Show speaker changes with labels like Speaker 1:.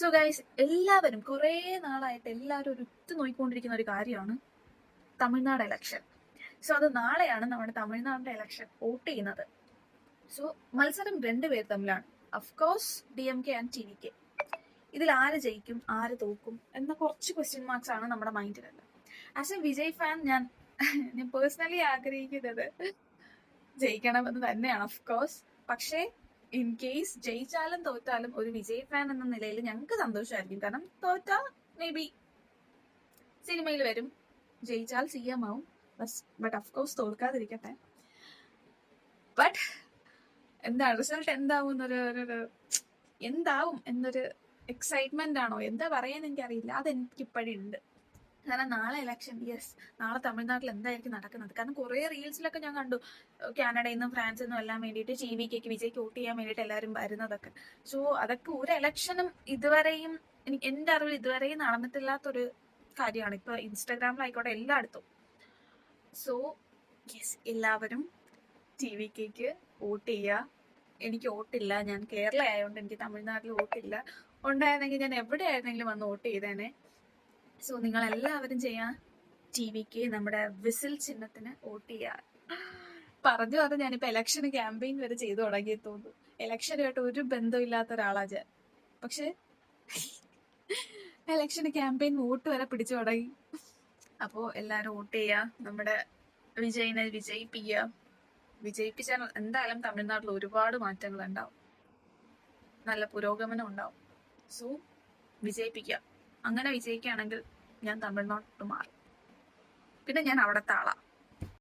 Speaker 1: So guys, എല്ലാവരും കുറേ നാളായിട്ട് എല്ലാവരും ഒരു നോക്കിക്കൊണ്ടിരിക്കുന്ന ഒരു കാര്യമാണ് തമിഴ്നാട് ഇലക്ഷൻ. സോ അത് നാളെയാണ് നമ്മുടെ തമിഴ്നാടിന്റെ ഇലക്ഷൻ വോട്ട് ചെയ്യുന്നത്. സോ മത്സരം രണ്ടുപേർ തമ്മിലാണ്. Of course DMK and TVK. ഇതിൽ ആര് ജയിക്കും, ആര് തോക്കും എന്ന കുറച്ച് ക്വസ്റ്റ്യൻ മാർക്സ് ആണ് നമ്മുടെ മൈൻഡിലുള്ളത്. ആസ് എ വിജയ് ഫാൻ ഞാൻ പേഴ്സണലി ആഗ്രഹിക്കുന്നത് ജയിക്കണമെന്ന് തന്നെയാണ് അഫ്കോഴ്സ്. പക്ഷേ ഇൻ കേസ് ജയിച്ചാലും തോറ്റാലും ഒരു വിജയ് ഫാൻ എന്ന നിലയിൽ ഞങ്ങൾക്ക് സന്തോഷമായിരിക്കും. കാരണം തോറ്റാൽ മേ ബി സിനിമയിൽ വരും, ജയിച്ചാൽ CM ആവും. ബട്ട് അഫ്കോഴ്സ് തോൽക്കാതിരിക്കട്ടെ. ബട്ട് എന്താണ് റിസൾട്ട് എന്താവും എന്താവും എന്നൊരു എക്സൈറ്റ്മെന്റ് ആണോ എന്താ പറയാൻ എനിക്കറിയില്ല. അതെനിക്ക് ഇപ്പോഴും ഉണ്ട്. കാരണം നാളെ ഇലക്ഷൻ, യെസ്, നാളെ തമിഴ്നാട്ടിൽ എന്തായിരിക്കും നടക്കുന്നത്. കാരണം കുറെ റീൽസിലൊക്കെ ഞാൻ കണ്ടു, കാനഡയിൽ നിന്നും ഫ്രാൻസിൽ നിന്നും എല്ലാം വേണ്ടിയിട്ട് TVK വിജയ്ക്ക് വോട്ട് ചെയ്യാൻ വേണ്ടിയിട്ട് എല്ലാവരും വരുന്നതൊക്കെ. സോ അതൊക്കെ ഒരു ഇലക്ഷനും ഇതുവരെയും എന്റെ അറിവിൽ ഇതുവരെയും നടന്നിട്ടില്ലാത്തൊരു കാര്യമാണ്. ഇപ്പൊ ഇൻസ്റ്റാഗ്രാമിലായിക്കോട്ടെ എല്ലായിടത്തും. സോ യെസ്, എല്ലാവരും TVK വോട്ട് ചെയ്യുക. എനിക്ക് വോട്ടില്ല, ഞാൻ കേരള ആയതുകൊണ്ട് എനിക്ക് തമിഴ്നാട്ടിൽ വോട്ടില്ല. ഉണ്ടായിരുന്നെങ്കിൽ ഞാൻ എവിടെ ആയിരുന്നെങ്കിലും വന്ന് വോട്ട് ചെയ്തേനെ. സോ നിങ്ങൾ എല്ലാവരും ചെയ്യാൻ TVK നമ്മുടെ വിസിൽ ചിഹ്നത്തിന് വോട്ട് ചെയ്യാൻ പറഞ്ഞു. അത് ഞാനിപ്പോ ഇലക്ഷന് ക്യാമ്പയിൻ വരെ ചെയ്തു തുടങ്ങി തോന്നുന്നു. ഇലക്ഷനുമായിട്ട് ഒരു ബന്ധമില്ലാത്ത ഒരാളാ ഞാൻ, പക്ഷെ ഇലക്ഷന് ക്യാമ്പയിൻ വോട്ട് വരെ പിടിച്ചു തുടങ്ങി. അപ്പോ എല്ലാരും വോട്ട് ചെയ്യുക, നമ്മുടെ വിജയിനെ വിജയിപ്പിക്കുക. വിജയിപ്പിച്ചാൽ എന്തായാലും തമിഴ്നാട്ടിൽ ഒരുപാട് മാറ്റങ്ങൾ ഉണ്ടാവും, നല്ല പുരോഗമനം ഉണ്ടാവും. സോ വിജയിപ്പിക്കുക. അങ്ങനെ വിജയിക്കുകയാണെങ്കിൽ ഞാൻ തമിഴ്നാട്ടിൽ മാറും, പിന്നെ ഞാൻ അവിടത്തെ ആളാ.